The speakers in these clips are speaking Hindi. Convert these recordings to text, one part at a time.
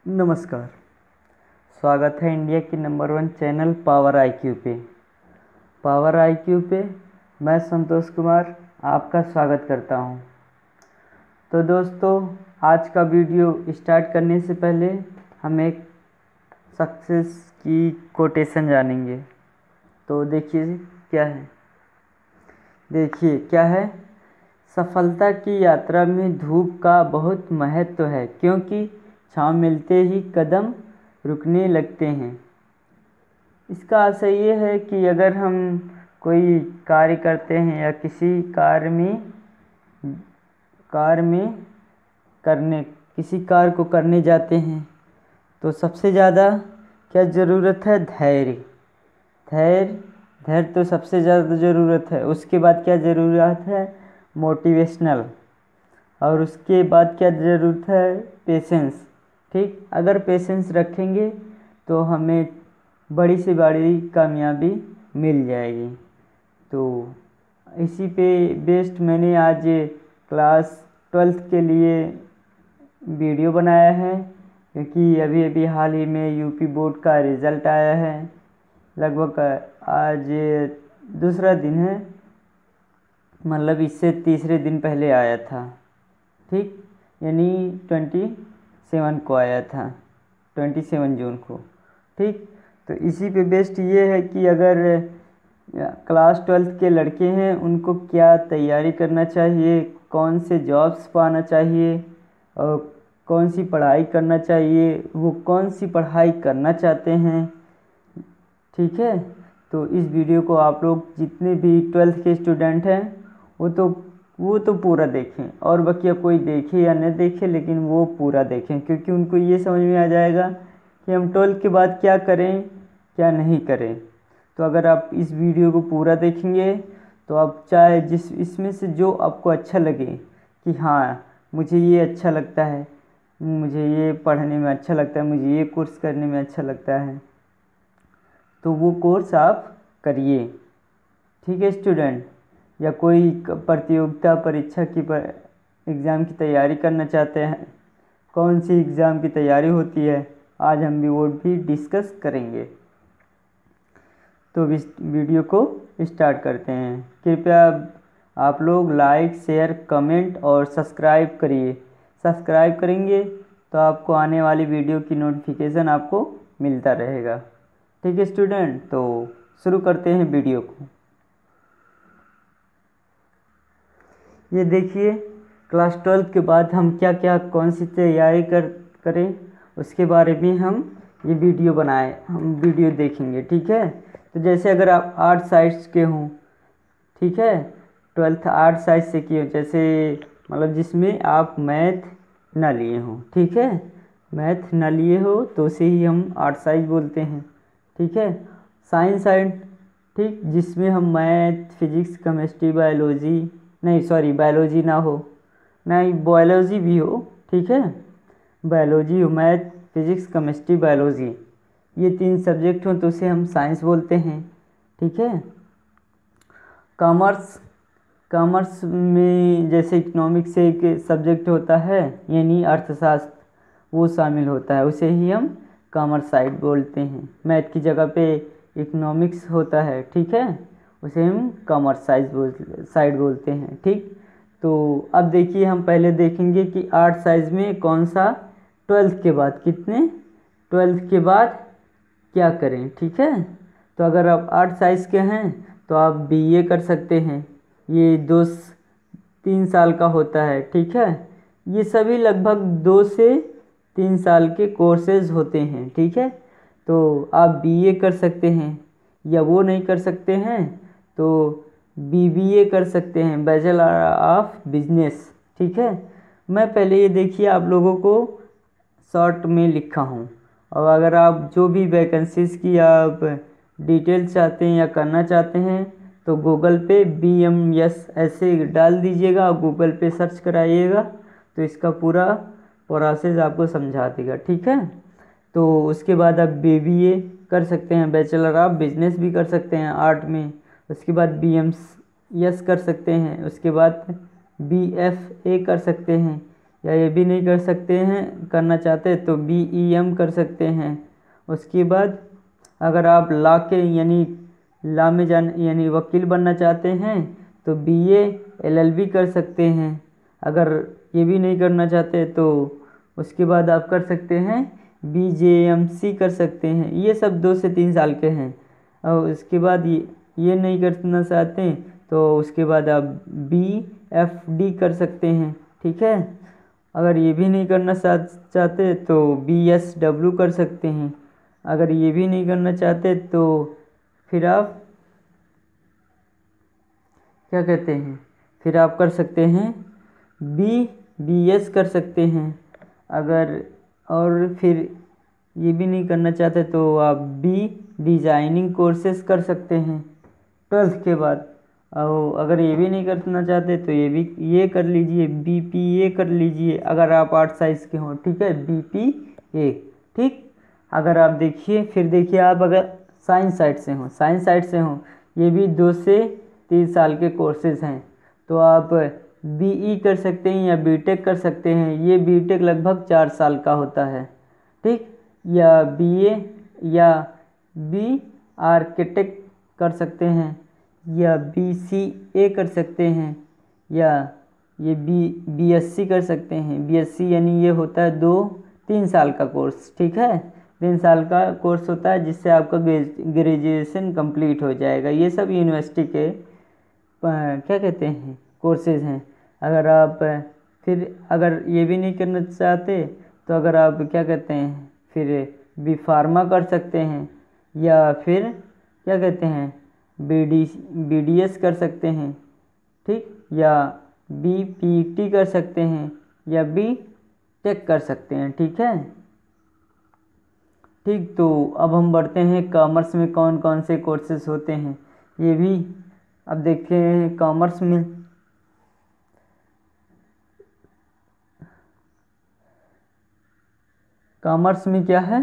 नमस्कार। स्वागत है इंडिया की नंबर 1 चैनल पावर आईक्यू पे। पावर आईक्यू पे मैं संतोष कुमार आपका स्वागत करता हूं। तो दोस्तों, आज का वीडियो स्टार्ट करने से पहले हम एक सक्सेस की कोटेशन जानेंगे। तो देखिए क्या है। सफलता की यात्रा में धूप का बहुत महत्व है, क्योंकि छाँव मिलते ही कदम रुकने लगते हैं। इसका आशय ये है कि अगर हम कोई कार्य करते हैं या किसी किसी कार्य को करने जाते हैं, तो सबसे ज़्यादा क्या ज़रूरत है? धैर्य तो सबसे ज़्यादा ज़रूरत है। उसके बाद क्या ज़रूरत है? मोटिवेशनल। और उसके बाद क्या ज़रूरत है? पेशेंस। ठीक, अगर पेशेंस रखेंगे तो हमें बड़ी से बड़ी कामयाबी मिल जाएगी। तो इसी पे बेस्ड मैंने आज क्लास 12th के लिए वीडियो बनाया है, क्योंकि अभी हाल ही में यूपी बोर्ड का रिज़ल्ट आया है। लगभग आज दूसरा दिन है, मतलब इससे तीसरे दिन पहले आया था। ठीक, यानी 27 को आया था, 27 जून को। ठीक, तो इसी पे बेस्ड ये है कि अगर क्लास 12th के लड़के हैं, उनको क्या तैयारी करना चाहिए, कौन से जॉब्स पाना चाहिए और कौन सी पढ़ाई करना चाहिए, वो कौन सी पढ़ाई करना चाहते हैं। ठीक है, तो इस वीडियो को आप लोग जितने भी 12th के स्टूडेंट हैं वो तो पूरा देखें, और बकिया कोई देखे या न देखे, लेकिन वो पूरा देखें, क्योंकि उनको ये समझ में आ जाएगा कि हम 12th के बाद क्या करें क्या नहीं करें। तो अगर आप इस वीडियो को पूरा देखेंगे तो आप चाहे इसमें से जो आपको अच्छा लगे कि हाँ मुझे ये अच्छा लगता है, मुझे ये पढ़ने में अच्छा लगता है, मुझे ये कोर्स करने में अच्छा लगता है, तो वो कोर्स आप करिए। ठीक है स्टूडेंट, या कोई प्रतियोगिता परीक्षा की एग्ज़ाम की तैयारी करना चाहते हैं, कौन सी एग्ज़ाम की तैयारी होती है, आज हम वो भी डिस्कस करेंगे। तो इस वीडियो को स्टार्ट करते हैं। कृपया आप लोग लाइक, शेयर, कमेंट और सब्सक्राइब करिए। सब्सक्राइब करेंगे तो आपको आने वाली वीडियो की नोटिफिकेशन आपको मिलता रहेगा। ठीक है स्टूडेंट, तो शुरू करते हैं वीडियो को। ये देखिए, क्लास 12 के बाद हम क्या कौन सी तैयारी करें, उसके बारे में हम वीडियो देखेंगे। ठीक है, तो जैसे अगर आप आर्ट साइंस के हों, ठीक है, 12th आर्ट साइंस से किए, जैसे मतलब जिसमें आप मैथ ना लिए हों, ठीक है, मैथ ना लिए हो तो उसे ही हम आर्ट साइंस बोलते हैं। ठीक है, साइंस, ठीक, जिसमें हम मैथ, फिजिक्स, केमिस्ट्री, बायोलॉजी ना हो, नहीं बायोलॉजी भी हो। ठीक है, बायोलॉजी हो, मैथ, फिजिक्स, केमिस्ट्री, बायोलॉजी, ये 3 सब्जेक्ट हो तो उसे हम साइंस बोलते हैं। ठीक है, कॉमर्स में जैसे इकोनॉमिक्स से एक सब्जेक्ट होता है, यानी अर्थशास्त्र, वो शामिल होता है, उसे ही हम कॉमर्स साइड बोलते हैं। मैथ की जगह पे इकोनॉमिक्स होता है, ठीक है, उसे हम कॉमर्स साइड बोलते हैं। ठीक, तो अब देखिए, हम पहले देखेंगे कि आर्ट साइंस में कौन सा 12th के बाद 12th के बाद क्या करें। ठीक है, तो अगर आप आर्ट साइंस के हैं तो आप बीए कर सकते हैं, ये 2-3 साल का होता है। ठीक है, ये सभी लगभग 2 से 3 साल के कोर्सेज होते हैं। ठीक है, तो आप बीए कर सकते हैं, या वो नहीं कर सकते हैं तो बीबीए कर सकते हैं, बैचलर ऑफ बिजनेस। ठीक है, मैं पहले ये देखिए आप लोगों को शॉर्ट में लिखा हूँ, और अगर आप जो भी वैकेंसीज़ की आप डिटेल्स चाहते हैं या करना चाहते हैं तो गूगल पे BMS ऐसे डाल दीजिएगा, गूगल पे सर्च कराइएगा तो इसका पूरा प्रोसेस आपको समझा देगा। ठीक है, तो उसके बाद आप BBA कर सकते हैं, बैचलर ऑफ बिजनेस भी कर सकते हैं आर्ट में, उसके बाद BMS कर सकते हैं, उसके बाद BFA कर सकते हैं, या ये भी नहीं कर सकते हैं, करना चाहते तो BEM कर सकते हैं। उसके बाद अगर आप लॉ के यानी लॉ में यानी वकील बनना चाहते हैं तो BA LLB कर सकते हैं। अगर ये भी नहीं करना चाहते तो उसके बाद आप कर सकते हैं BJMC कर सकते हैं। ये सब 2 से 3 साल के हैं। और उसके बाद ये नहीं करना चाहते तो उसके बाद आप BFD कर सकते हैं। ठीक है, अगर ये भी नहीं करना चाहते तो BSW कर सकते हैं। अगर ये भी नहीं करना चाहते तो फिर आप क्या कहते हैं, फिर आप कर सकते हैं BBS कर सकते हैं। अगर और फिर ये भी नहीं करना चाहते तो आप डिज़ाइनिंग कोर्सेज कर सकते हैं 12th के बाद। और अगर ये भी नहीं करना चाहते तो ये कर लीजिए, BPA कर लीजिए अगर आप 8 साइज़ के हों। ठीक है, BPA। ठीक, अगर आप देखिए आप अगर साइंस साइड से हों, ये भी 2 से 3 साल के कोर्सेज हैं। तो आप BE कर सकते हैं या BTech कर सकते हैं। ये BTech लगभग 4 साल का होता है। ठीक, या BA या B आर्किटेक्ट कर सकते हैं, या BCA कर सकते हैं, या ये BSc कर सकते हैं। BSc यानी ये होता है 2-3 साल का कोर्स। ठीक है, 3 साल का कोर्स होता है जिससे आपका ग्रेजुएशन कंप्लीट हो जाएगा। ये सब यूनिवर्सिटी के क्या कहते हैं कोर्सेज हैं। अगर आप फिर अगर ये भी नहीं करना चाहते तो अगर आप क्या कहते हैं फिर B Pharma कर सकते हैं, या फिर क्या कहते हैं BDS कर सकते हैं। ठीक, या BPT कर सकते हैं, या BTech कर सकते हैं। ठीक है, ठीक, तो अब हम बढ़ते हैं कॉमर्स में कौन कौन से कोर्सेज होते हैं ये भी अब देखते हैं। कॉमर्स में क्या है,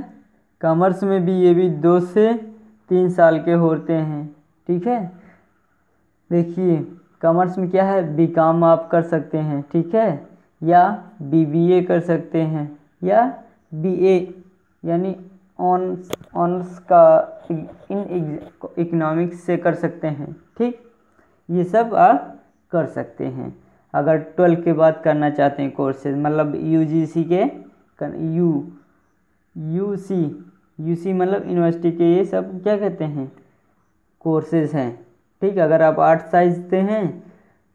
कॉमर्स में भी ये भी 2 से 3 साल के होते हैं। ठीक है, देखिए कॉमर्स में क्या है, BCom आप कर सकते हैं। ठीक है, या BBA कर सकते हैं, या BA यानी ऑनर्स का इन इकोनॉमिक्स से कर सकते हैं। ठीक, ये सब आप कर सकते हैं। अगर 12 के बाद करना चाहते हैं कोर्सेज, मतलब UGC के UC मतलब यूनिवर्सिटी के, ये सब क्या कहते हैं कोर्सेज हैं। ठीक, अगर आप 8 साइज से हैं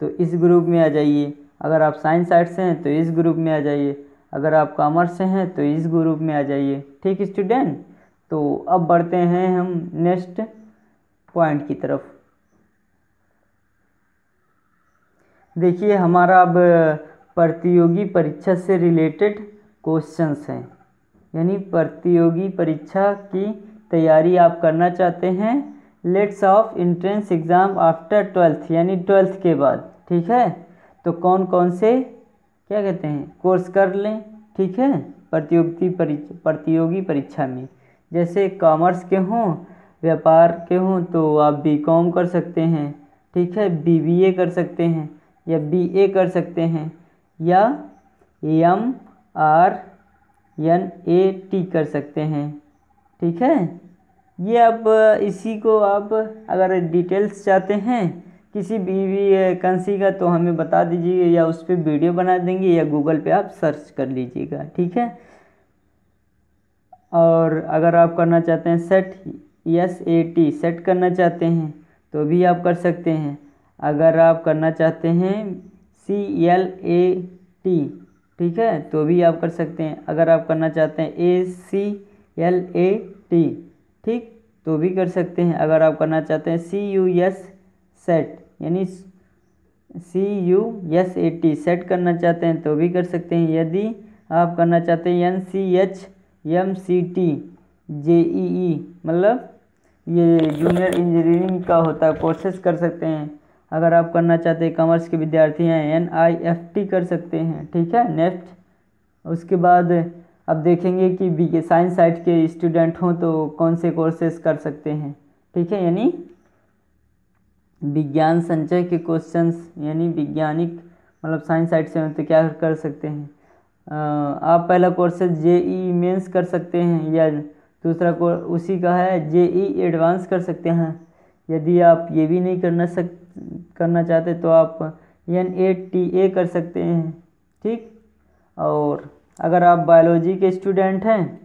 तो इस ग्रुप में आ जाइए। अगर आप साइंस साइड से हैं तो इस ग्रुप में आ जाइए। अगर आप कॉमर्स से हैं तो इस ग्रुप में आ जाइए। ठीक स्टूडेंट, तो अब बढ़ते हैं हम नेक्स्ट पॉइंट की तरफ। देखिए हमारा अब प्रतियोगी परीक्षा से रिलेटेड क्वेश्चंस हैं, यानी प्रतियोगी परीक्षा की तैयारी आप करना चाहते हैं let's of entrance exam after 12th यानी 12th के बाद। ठीक है, तो कौन कौन से क्या कहते हैं कोर्स कर लें। ठीक है, प्रतियोगी परीक्षा में जैसे कॉमर्स के हों, व्यापार के हों तो आप BCom कर सकते हैं। ठीक है, BBA कर सकते हैं, या BA कर सकते हैं, या MRNAT कर सकते हैं। ठीक है, ये अब इसी को आप अगर डिटेल्स चाहते हैं किसी भी वैकेंसी का तो हमें बता दीजिए, या उस पर वीडियो बना देंगे, या गूगल पे आप सर्च कर लीजिएगा। ठीक है, और अगर आप करना चाहते हैं SAT सेट करना चाहते हैं तो भी आप कर सकते हैं। अगर आप करना चाहते हैं CLAT, ठीक है, तो भी आप कर सकते हैं। अगर आप करना चाहते हैं ACLAT, ठीक, तो भी कर सकते हैं। अगर आप करना चाहते हैं CUS सेट यानी CUSAT सेट करना चाहते हैं तो भी कर सकते हैं। यदि आप करना चाहते हैं NCHMCT JEE मतलब ये जूनियर इंजीनियरिंग का होता है कोर्सेज कर सकते हैं। अगर आप करना चाहते हैं कॉमर्स के विद्यार्थी हैं NIFT कर सकते हैं। ठीक है, नेक्स्ट उसके बाद अब देखेंगे कि BK साइंस साइड के स्टूडेंट हों तो कौन से कोर्सेज कर सकते हैं। ठीक है, यानी विज्ञान संचय के क्वेश्चंस यानी वैज्ञानिक मतलब साइंस साइड से हों तो क्या कर सकते हैं। आप पहला कोर्सेज जेई मेंस कर सकते हैं, या दूसरा कोर्स उसी का है जेई एडवांस कर सकते हैं। यदि आप ये भी नहीं करना चाहते तो आप NATA कर सकते हैं, ठीक। और अगर आप बायोलॉजी के स्टूडेंट हैं,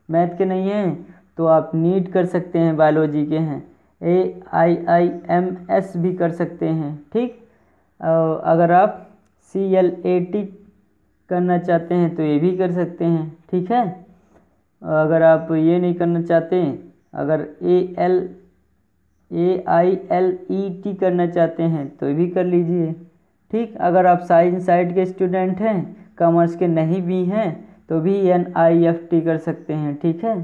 मैथ के नहीं हैं, तो आप नीट कर सकते हैं, बायोलॉजी के हैं। AIIMS भी कर सकते हैं, ठीक। अगर आप CLAT करना चाहते हैं तो ये भी कर सकते हैं, ठीक है। अगर आप ये नहीं करना चाहते, अगर AILET करना चाहते हैं तो ये भी कर लीजिए, ठीक। अगर आप साइंस साइड के स्टूडेंट हैं, कॉमर्स के नहीं भी हैं, तो भी NIFT कर सकते हैं, ठीक है।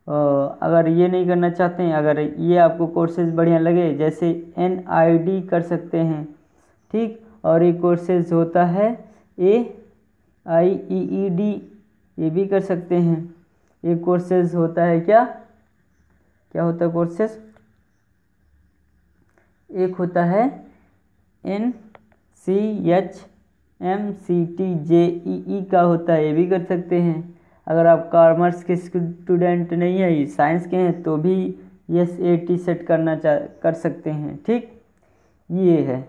अगर ये नहीं करना चाहते हैं, अगर ये आपको कोर्सेज बढ़िया लगे, जैसे NID कर सकते हैं, ठीक। और एक कोर्सेज होता है AIEED, ये भी कर सकते हैं। एक कोर्सेज होता है क्या होता है कोर्सेज, एक होता है NCHMCT JEE का होता है, ये भी कर सकते हैं। अगर आप कॉमर्स के स्टूडेंट नहीं है, साइंस के हैं, तो भी SAT सेट कर सकते हैं, ठीक। ये है।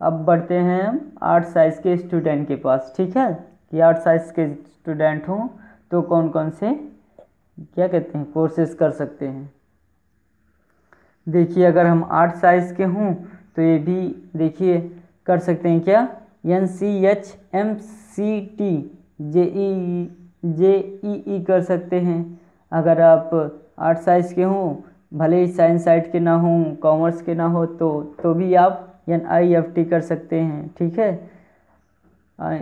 अब बढ़ते हैं हम आर्ट साइंस के स्टूडेंट के पास, ठीक है, कि आर्ट साइंस के स्टूडेंट हों तो कौन कौन से क्या कहते हैं कोर्सेज कर सकते हैं। देखिए, अगर हम आर्ट साइंस के हों तो ये भी देखिए कर सकते हैं, क्या NCHMCT JEE कर सकते हैं। अगर आप आर्ट साइंस के हों, भले ही साइंस साइड के ना हों, कॉमर्स के ना हो, तो भी आप NIFT कर सकते हैं, ठीक है।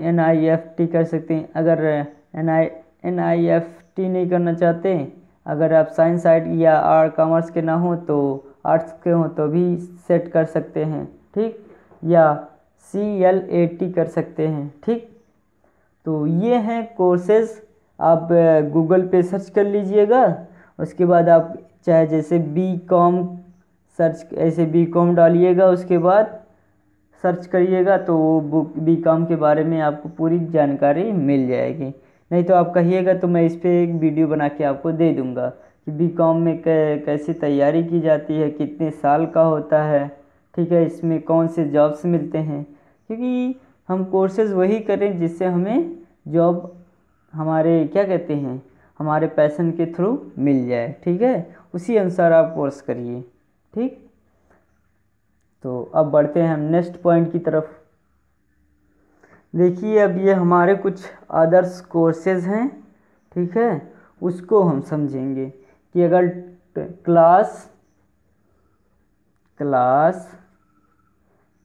NIFT कर सकते हैं। अगर NIFT नहीं करना चाहते, अगर आप साइंस साइड या कॉमर्स के ना हो, तो आर्ट्स के हों तो भी सेट कर सकते हैं, ठीक। या CLAT कर सकते हैं, ठीक। तो ये हैं कोर्सेज। आप गूगल पे सर्च कर लीजिएगा। उसके बाद आप चाहे जैसे BCom सर्च, ऐसे BCom डालिएगा, उसके बाद सर्च करिएगा तो वो BCom के बारे में आपको पूरी जानकारी मिल जाएगी। नहीं तो आप कहिएगा तो मैं इस पर एक वीडियो बना के आपको दे दूँगा कि BCom में कैसे तैयारी की जाती है, कितने साल का होता है, ठीक है, इसमें कौन से जॉब्स मिलते हैं। क्योंकि हम कोर्सेज वही करें जिससे हमें जॉब हमारे क्या कहते हैं हमारे पैशन के थ्रू मिल जाए, ठीक है। उसी अनुसार आप कोर्स करिए, ठीक। तो अब बढ़ते हैं हम नेक्स्ट पॉइंट की तरफ। देखिए, अब ये हमारे कुछ अदर्स कोर्सेज हैं, ठीक है, उसको हम समझेंगे कि अगर क्लास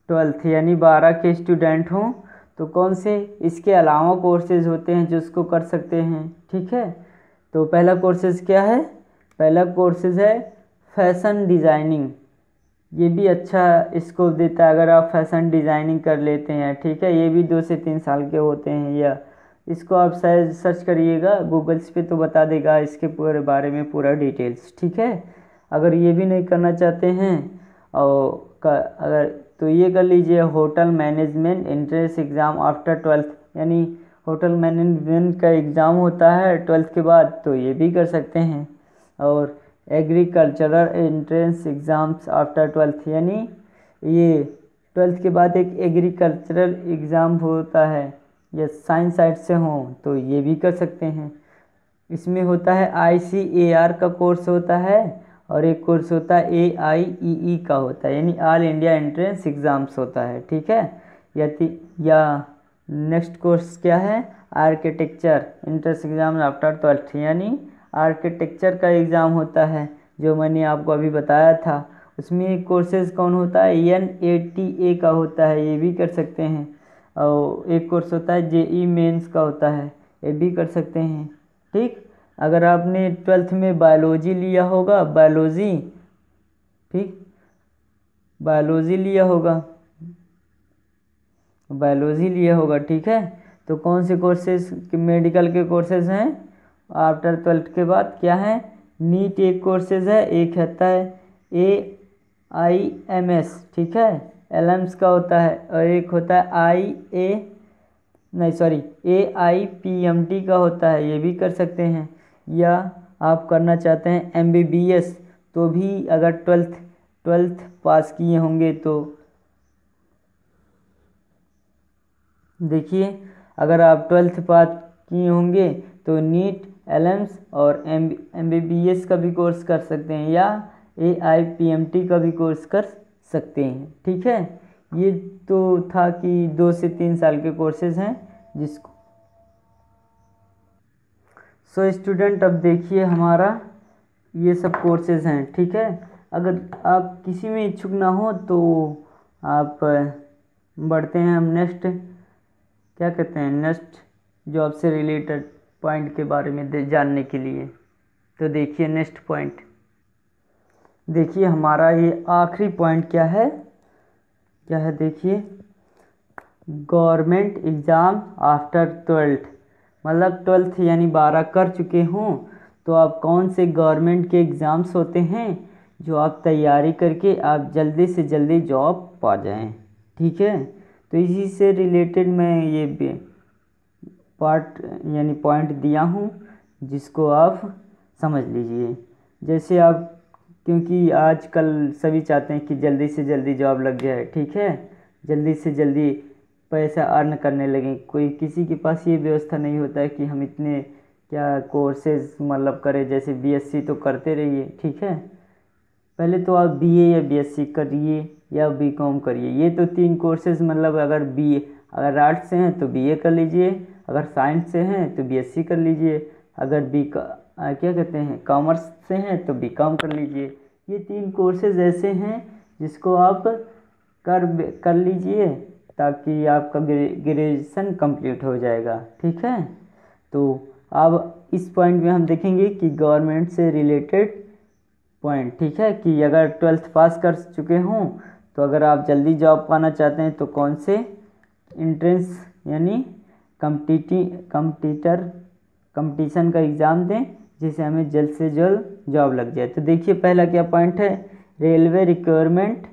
12th यानी 12 के स्टूडेंट हों तो कौन से इसके अलावा कोर्सेज होते हैं जो उसको कर सकते हैं, ठीक है। तो पहला कोर्सेज क्या है, पहला कोर्सेज है फैशन डिज़ाइनिंग। ये भी अच्छा स्कोप देता है अगर आप फैशन डिज़ाइनिंग कर लेते हैं, ठीक है। ये भी 2 से 3 साल के होते हैं, या इसको आप शायद सर्च करिएगा गूगल्स पे तो बता देगा इसके पूरे बारे में पूरा डिटेल्स, ठीक है। अगर ये भी नहीं करना चाहते हैं अगर तो ये कर लीजिए hotel management entrance exam after 12th, यानी होटल मैनेजमेंट का एग्ज़ाम होता है 12th के बाद, तो ये भी कर सकते हैं। और agricultural entrance exams after 12th, यानी ये 12th के बाद एक एग्रीकल्चरल एग्ज़ाम होता है, या साइंस साइड से हों तो ये भी कर सकते हैं। इसमें होता है ICAR का कोर्स होता है, और एक कोर्स होता है AIEE का होता है, यानी ऑल इंडिया एंट्रेंस एग्ज़ाम्स होता है, ठीक है। या नेक्स्ट कोर्स क्या है, architecture entrance exam after 12th, यानी आर्किटेक्चर का एग्ज़ाम होता है जो मैंने आपको अभी बताया था। उसमें एक कोर्सेज कौन होता है, NATA का होता है, ये भी कर सकते हैं। और एक कोर्स होता है JEE मेंस का होता है, ये भी कर सकते हैं, ठीक। अगर आपने 12th में बायोलॉजी लिया होगा, ठीक, बायोलॉजी लिया होगा, ठीक है। तो कौन से कोर्सेज मेडिकल के कोर्सेज हैं आफ्टर 12th के बाद, क्या है, नीट एक कोर्सेज है, एक होता है AIMS, ठीक है, एलम्स का होता है, और एक होता है नहीं सॉरी, AIPMT का होता है, ये भी कर सकते हैं। या आप करना चाहते हैं MBBS, तो भी अगर ट्वेल्थ पास किए होंगे तो देखिए, अगर आप ट्वेल्थ पास किए होंगे तो नीट, एलेम्स और MBBS का भी कोर्स कर सकते हैं, या AIPMT का भी कोर्स कर सकते हैं। ठीक है, ये तो था कि 2 से 3 साल के कोर्सेज हैं जिसको। सो स्टूडेंट, अब देखिए हमारा ये सब कोर्सेज हैं। ठीक है, अगर आप किसी में इच्छुक ना हो तो आप बढ़ते हैं हम नेक्स्ट, क्या कहते हैं, नेक्स्ट जॉब से रिलेटेड पॉइंट के बारे में जानने के लिए। तो देखिए नेक्स्ट पॉइंट, देखिए हमारा ये आखिरी पॉइंट क्या है, देखिए, गवर्नमेंट एग्ज़ाम आफ्टर ट्वेल्थ। मतलब ट्वेल्थ यानी 12 कर चुके हों तो आप कौन से गवर्नमेंट के एग्ज़ाम्स होते हैं जो आप तैयारी करके आप जल्दी से जल्दी जॉब पा जाएं। ठीक है, तो इसी से रिलेटेड मैं ये पार्ट यानी पॉइंट दिया हूँ जिसको आप समझ लीजिए। जैसे आप, क्योंकि आजकल सभी चाहते हैं कि जल्दी से जल्दी जॉब लग जाए। ठीक है, जल्दी से जल्दी पैसा अर्न करने लगें। कोई किसी के पास ये व्यवस्था नहीं होता है कि हम इतने क्या कोर्सेज मतलब करें, जैसे BSc तो करते रहिए। ठीक है, पहले तो आप BA या BSc करिए या BCom करिए। ये तो 3 कोर्सेज, मतलब अगर आर्ट्स से हैं तो BA कर लीजिए, अगर साइंस से हैं तो BSc कर लीजिए, अगर क्या कहते हैं कॉमर्स से हैं तो BCom कर लीजिए। ये 3 कोर्सेज ऐसे हैं जिसको आप कर लीजिए ताकि आपका ग्रेजुएशन कंप्लीट हो जाएगा। ठीक है, तो अब इस पॉइंट में हम देखेंगे कि गवर्नमेंट से रिलेटेड पॉइंट। ठीक है, कि अगर ट्वेल्थ पास कर चुके हों तो अगर आप जल्दी जॉब पाना चाहते हैं तो कौन से एंट्रेंस यानी कंपटीशन का एग्ज़ाम दें जिससे हमें जल्द से जल्द जॉब लग जाए। तो देखिए पहला क्या पॉइंट है, रेलवे रिक्वायरमेंट।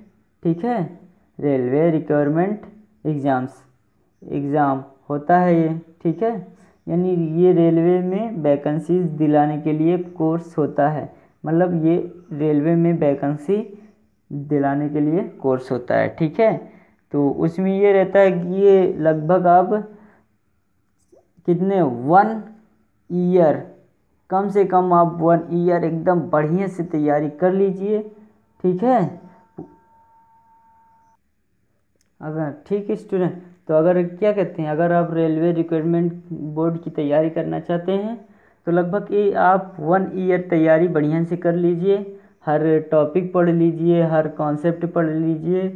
ठीक है, रेलवे रिक्वायरमेंट एग्ज़ाम होता है ये। ठीक है, यानी ये रेलवे में वैकेंसीज दिलाने के लिए कोर्स होता है। मतलब ये रेलवे में वैकेंसी दिलाने के लिए कोर्स होता है। ठीक है, तो उसमें ये रहता है कि ये लगभग आप कितने 1 ईयर, कम से कम आप 1 ईयर एकदम बढ़िया से तैयारी कर लीजिए। ठीक है, अगर ठीक है स्टूडेंट, तो अगर क्या कहते हैं, अगर आप रेलवे रिक्रूटमेंट बोर्ड की तैयारी करना चाहते हैं तो लगभग ये आप 1 ईयर तैयारी बढ़िया से कर लीजिए, हर टॉपिक पढ़ लीजिए, हर कॉन्सेप्ट पढ़ लीजिए,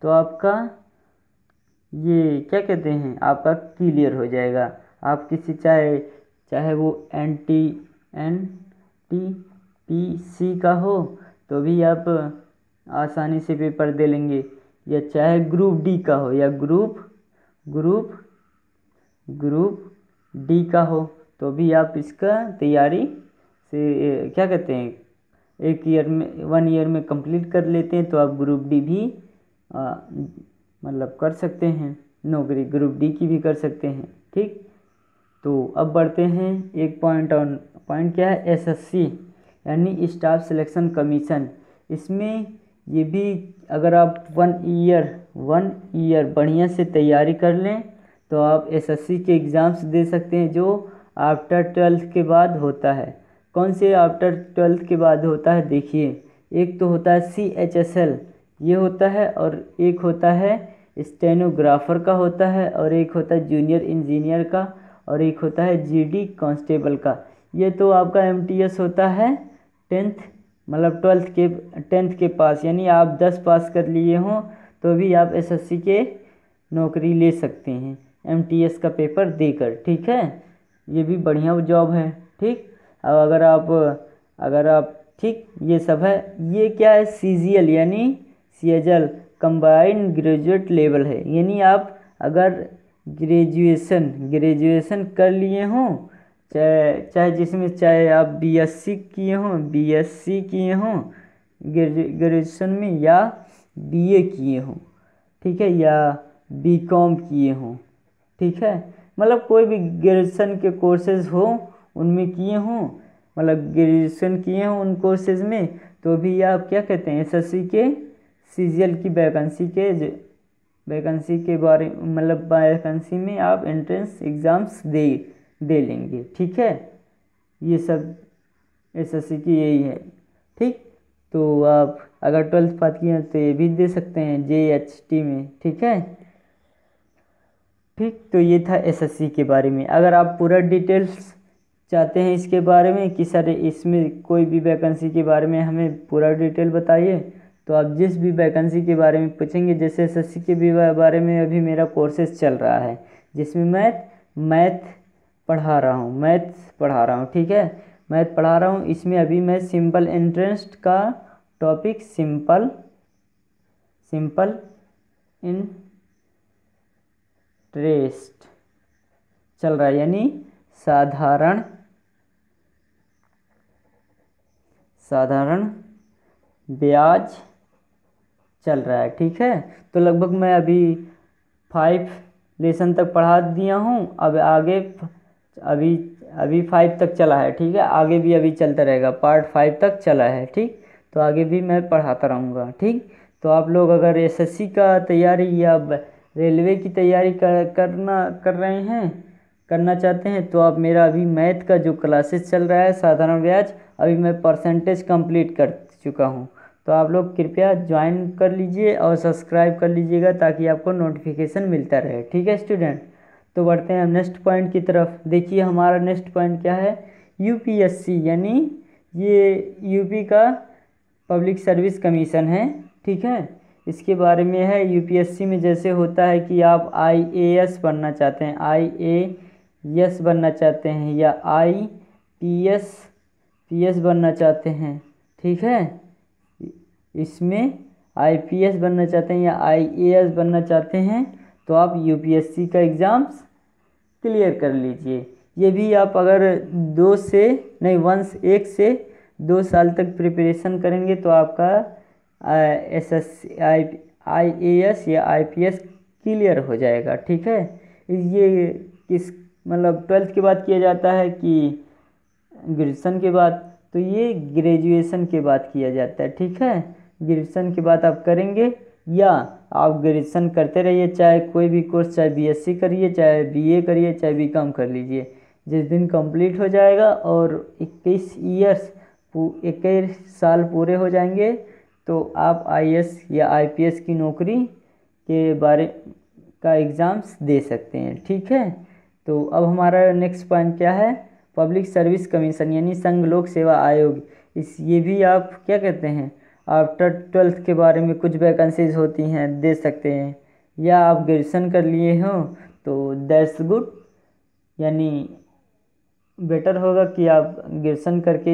तो आपका ये क्या कहते हैं आपका क्लियर हो जाएगा। आप किसी चाहे वो NTPC का हो तो भी आप आसानी से पेपर दे लेंगे, या चाहे ग्रुप D का हो या ग्रुप D का हो तो भी आप इसका तैयारी से क्या कहते हैं 1 ईयर में कंप्लीट कर लेते हैं तो आप ग्रुप D भी मतलब कर सकते हैं, नौकरी ग्रुप D की भी कर सकते हैं। ठीक, तो अब बढ़ते हैं एक पॉइंट क्या है, SSC यानी स्टाफ सिलेक्शन कमीशन। इसमें ये भी अगर आप 1 ईयर बढ़िया से तैयारी कर लें तो आप SSC के एग्ज़ाम्स दे सकते हैं जो आफ्टर 12th के बाद होता है। कौन से आफ्टर 12th के बाद होता है, देखिए एक तो होता है CHSL ये होता है, और एक होता है स्टेनोग्राफर का होता है, और एक होता है जूनियर इंजीनियर का, और एक होता है GD कांस्टेबल का। ये तो आपका MTS होता है 10th मतलब 10th के पास, यानी आप 10 पास कर लिए हों तो भी आप SSC के नौकरी ले सकते हैं MTS का पेपर देकर। ठीक है, ये भी बढ़िया जॉब है। ठीक, अब अगर आप ठीक, ये सब है। ये क्या है, CGL यानी कंबाइंड ग्रेजुएट लेवल है, यानी आप अगर ग्रेजुएशन कर लिए हों, चाहे जिसमें चाहे आप BSc किए हों ग्रेजुएशन में, या BA किए हों, ठीक है, या BCom किए हों। ठीक है, मतलब कोई भी ग्रेजुएशन के कोर्सेज हो उनमें किए हों, मतलब ग्रेजुएशन किए हों उन कोर्सेज में, तो भी आप क्या कहते हैं एसएससी के सीजीएल की वैकेंसी के बारे मतलब वैकेंसी में आप एंट्रेंस एग्ज़ाम्स दे लेंगे। ठीक है, ये सब एसएससी की यही है। ठीक, तो आप अगर 12th पास किए हैं तो ये भी दे सकते हैं JHT में। ठीक है, ठीक, तो ये था एसएससी के बारे में। अगर आप पूरा डिटेल्स चाहते हैं इसके बारे में कि सर इसमें कोई भी वैकेंसी के बारे में हमें पूरा डिटेल बताइए, तो आप जिस भी वैकेंसी के बारे में पूछेंगे, जैसे एसएससी के भी बारे में अभी मेरा कोर्सेज चल रहा है जिसमें मैथ पढ़ा रहा हूँ। ठीक है, मैथ पढ़ा रहा हूँ, इसमें अभी मैं सिंपल इंटरेस्ट का टॉपिक सिंपल इंटरेस्ट चल रहा है, यानी साधारण ब्याज चल रहा है। ठीक है, तो लगभग मैं अभी 5 लेसन तक पढ़ा दिया हूँ। अब आगे अभी 5 तक चला है। ठीक है, आगे भी अभी चलता रहेगा, पार्ट 5 तक चला है। ठीक, तो आगे भी मैं पढ़ाता रहूँगा। ठीक, तो आप लोग अगर एसएससी का तैयारी या रेलवे की तैयारी करना चाहते हैं, तो आप मेरा अभी मैथ का जो क्लासेस चल रहा है साधारण ब्याज, अभी मैं परसेंटेज कंप्लीट कर चुका हूँ, तो आप लोग कृपया ज्वाइन कर लीजिए और सब्सक्राइब कर लीजिएगा ताकि आपको नोटिफिकेशन मिलता रहे। ठीक है स्टूडेंट, तो बढ़ते हैं नेक्स्ट पॉइंट की तरफ। देखिए हमारा नेक्स्ट पॉइंट क्या है, यूपीएससी, यानी ये यूपी का पब्लिक सर्विस कमीशन है। ठीक है, इसके बारे में है। यूपीएससी में जैसे होता है कि आप आईएएस बनना चाहते हैं, आईएएस बनना चाहते हैं या आईपीएस बनना चाहते हैं। ठीक है, इसमें आईपीएस बनना चाहते हैं या आईएएस बनना चाहते हैं, तो आप यूपीएससी का एग्ज़ाम्स क्लियर कर लीजिए। ये भी आप अगर 1 से 2 साल तक प्रिपरेशन करेंगे तो आपका एसएससी आईएएस या आईपीएस क्लियर हो जाएगा। ठीक है, ये किस मतलब 12th के बाद किया जाता है कि ग्रेजुएशन के बाद, तो ये ग्रेजुएशन के बाद किया जाता है। ठीक है, ग्रेजुएशन के बाद आप करेंगे या आप ग्रेजुएशन करते रहिए, चाहे कोई भी कोर्स, चाहे बीएससी करिए, चाहे बीए करिए, चाहे बीकॉम कर लीजिए। जिस दिन कंप्लीट हो जाएगा और 21 साल पूरे हो जाएंगे, तो आप आईएएस या आईपीएस की नौकरी के बारे का एग्ज़ाम्स दे सकते हैं। ठीक है, तो अब हमारा नेक्स्ट पॉइंट क्या है, पब्लिक सर्विस कमीशन यानी संघ लोक सेवा आयोग। ये भी आप क्या कहते हैं, आफ्टर 12th के बारे में कुछ वैकेंसीज होती हैं, दे सकते हैं। या आप ग्रेजुएशन कर लिए हो तो दैट्स गुड, यानी बेटर होगा कि आप ग्रेजुएशन करके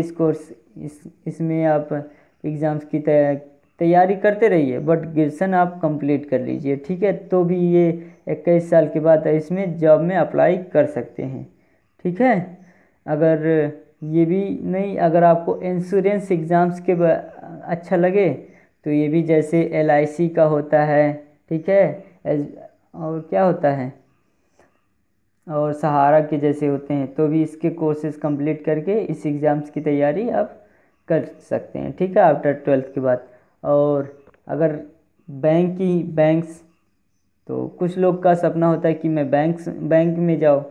इसमें आप एग्ज़ाम्स की तैयारी करते रहिए, बट ग्रेजुएशन आप कंप्लीट कर लीजिए। ठीक है, तो भी ये 21 साल के बाद इसमें जॉब में अप्लाई कर सकते हैं। ठीक है, अगर ये भी नहीं, अगर आपको इंश्योरेंस एग्ज़ाम्स के अच्छा लगे तो ये भी जैसे LIC का होता है। ठीक है, और क्या होता है, और सहारा के जैसे होते हैं, तो भी इसके कोर्सेज कंप्लीट करके इस एग्ज़ाम्स की तैयारी आप कर सकते हैं। ठीक है, आफ्टर 12th के बाद। और अगर बैंक्स, तो कुछ लोग का सपना होता है कि मैं बैंक में जाऊँ।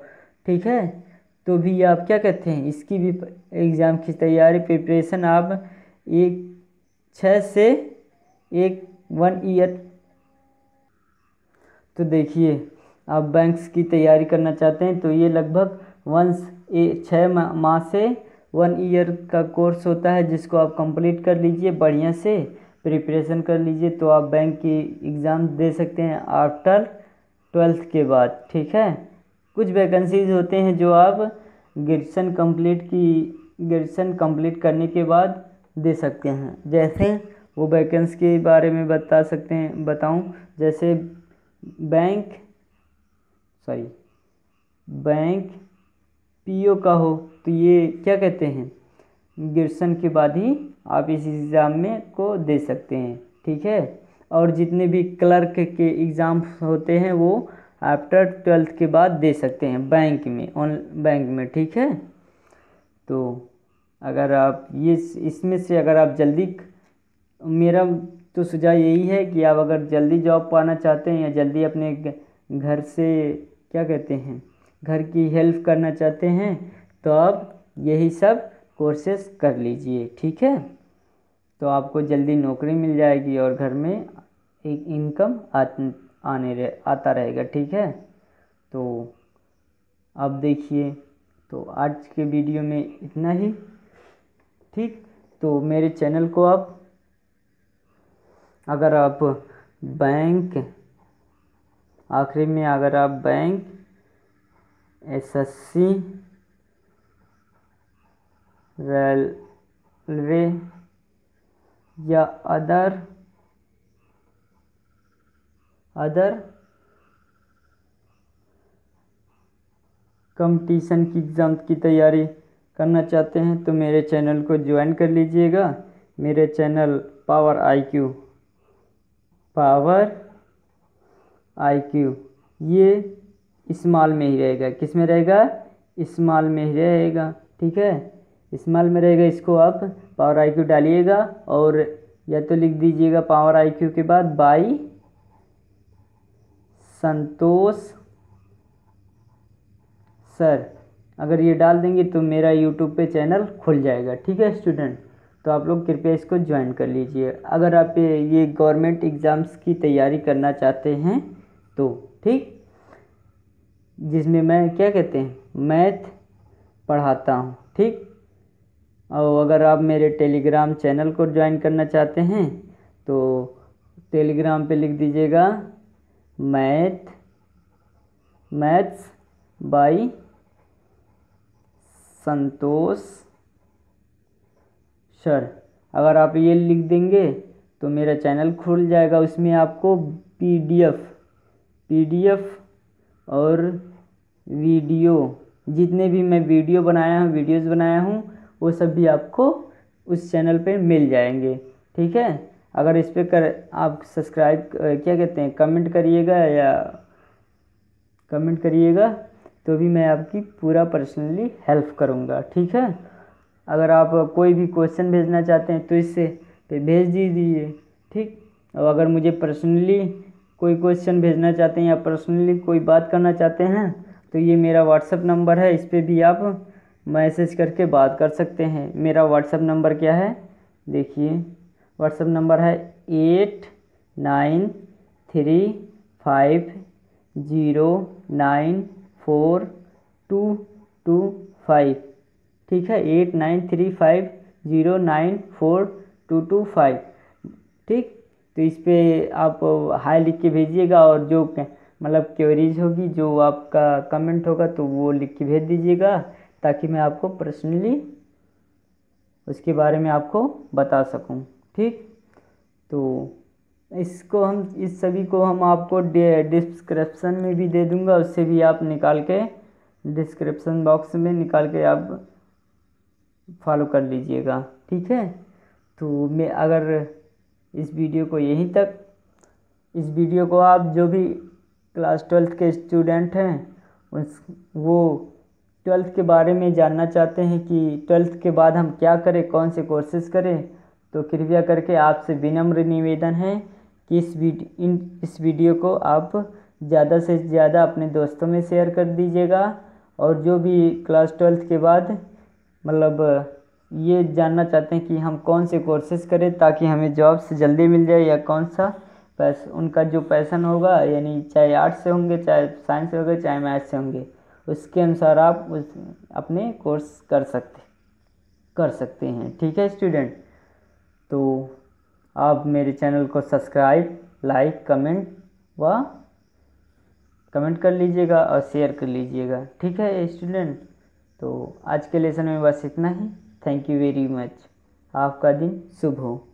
ठीक है, तो भी आप क्या कहते हैं, इसकी भी एग्ज़ाम की तैयारी प्रिपरेशन आप 6 से 1 ईयर, तो देखिए आप बैंक्स की तैयारी करना चाहते हैं तो ये लगभग 6 माह से 1 ईयर का कोर्स होता है, जिसको आप कंप्लीट कर लीजिए, बढ़िया से प्रिपरेशन कर लीजिए, तो आप बैंक की एग्ज़ाम दे सकते हैं आफ्टर 12th के बाद। ठीक है, कुछ वैकेंसीज होते हैं जो आप ग्रेजुएशन कंप्लीट करने के बाद दे सकते हैं, जैसे वो वैकेंसी के बारे में बताऊं, जैसे बैंक पीओ का हो, तो ये क्या कहते हैं, ग्रेजुएशन के बाद ही आप इस एग्ज़ाम में को दे सकते हैं। ठीक है, और जितने भी क्लर्क के एग्ज़ाम होते हैं वो आफ्टर 12th के बाद दे सकते हैं बैंक में, बैंक में, ठीक है। तो अगर आप ये इसमें से अगर आप जल्दी, मेरा तो सुझाव यही है कि आप अगर जल्दी जॉब पाना चाहते हैं या जल्दी अपने घर से क्या कहते हैं घर की हेल्प करना चाहते हैं तो आप यही सब कोर्सेस कर लीजिए, ठीक है। तो आपको जल्दी नौकरी मिल जाएगी और घर में एक इनकम आता रहेगा, ठीक है। तो अब देखिए, तो आज के वीडियो में इतना ही, ठीक। तो मेरे चैनल को अगर आप बैंक, आखिरी में अगर आप बैंक, एसएससी, रेलवे या अदर कंपटीशन की एग्ज़ाम की तैयारी करना चाहते हैं तो मेरे चैनल को ज्वाइन कर लीजिएगा। मेरे चैनल पावर आईक्यू ये स्मॉल में ही रहेगा। किस में रहेगा? स्मॉल में ही रहेगा, ठीक है। स्मॉल में रहेगा, इसको आप पावर आईक्यू डालिएगा और या तो लिख दीजिएगा पावर आईक्यू के बाद बाई संतोष सर। अगर ये डाल देंगे तो मेरा यूट्यूब पे चैनल खुल जाएगा, ठीक है स्टूडेंट। तो आप लोग कृपया इसको ज्वाइन कर लीजिए अगर आप ये गवर्नमेंट एग्ज़ाम्स की तैयारी करना चाहते हैं तो, ठीक। जिसमें मैं क्या कहते हैं मैथ पढ़ाता हूँ, ठीक। और अगर आप मेरे टेलीग्राम चैनल को ज्वाइन करना चाहते हैं तो टेलीग्राम पे लिख दीजिएगा मैथ्स बाई संतोष सर। अगर आप ये लिख देंगे तो मेरा चैनल खुल जाएगा। उसमें आपको पीडीएफ और वीडियो, जितने भी मैं वीडियोज़ बनाया हूँ वो सब भी आपको उस चैनल पे मिल जाएंगे, ठीक है। अगर इस पे आप सब्सक्राइब क्या कहते हैं कमेंट करिएगा तो भी मैं आपकी पूरा पर्सनली हेल्प करूँगा, ठीक है। अगर आप कोई भी क्वेश्चन भेजना चाहते हैं तो इससे पे भेज दीजिए, ठीक। और अगर मुझे पर्सनली कोई क्वेश्चन भेजना चाहते हैं या पर्सनली कोई बात करना चाहते हैं तो ये मेरा व्हाट्सएप नंबर है, इस पर भी आप मैसेज करके बात कर सकते हैं। मेरा व्हाट्सएप नंबर क्या है देखिए, व्हाट्सएप नंबर है 8935094225, ठीक है। 8935094225, ठीक। तो इस पे आप हाई लिख के भेजिएगा और जो मतलब क्वेरीज होगी, जो आपका कमेंट होगा तो वो लिख के भेज दीजिएगा ताकि मैं आपको पर्सनली उसके बारे में आपको बता सकूं, ठीक। तो इस सभी को हम आपको डिस्क्रिप्शन में भी दे दूंगा, उससे भी आप निकाल के डिस्क्रिप्शन बॉक्स में निकाल के आप फॉलो कर लीजिएगा, ठीक है। तो मैं अगर इस वीडियो को आप जो भी क्लास 12th के स्टूडेंट हैं वो 12th के बारे में जानना चाहते हैं कि 12th के बाद हम क्या करें, कौन से कोर्सेज करें, तो कृपया करके आपसे विनम्र निवेदन है कि इस वीडियो को आप ज़्यादा से ज़्यादा अपने दोस्तों में शेयर कर दीजिएगा। और जो भी क्लास 12th के बाद मतलब ये जानना चाहते हैं कि हम कौन से कोर्सेज करें ताकि हमें जॉब से जल्दी मिल जाए, या कौन सा उनका जो पैशन होगा, यानी चाहे आर्ट्स से होंगे, चाहे साइंस से होंगे, चाहे मैथ्स से होंगे, उसके अनुसार आप अपने कोर्स कर सकते हैं, ठीक है स्टूडेंट। तो आप मेरे चैनल को सब्सक्राइब, लाइक, कमेंट कर लीजिएगा और शेयर कर लीजिएगा, ठीक है स्टूडेंट। तो आज के लेसन में बस इतना ही। Thank you very much. आपका दिन शुभ हो।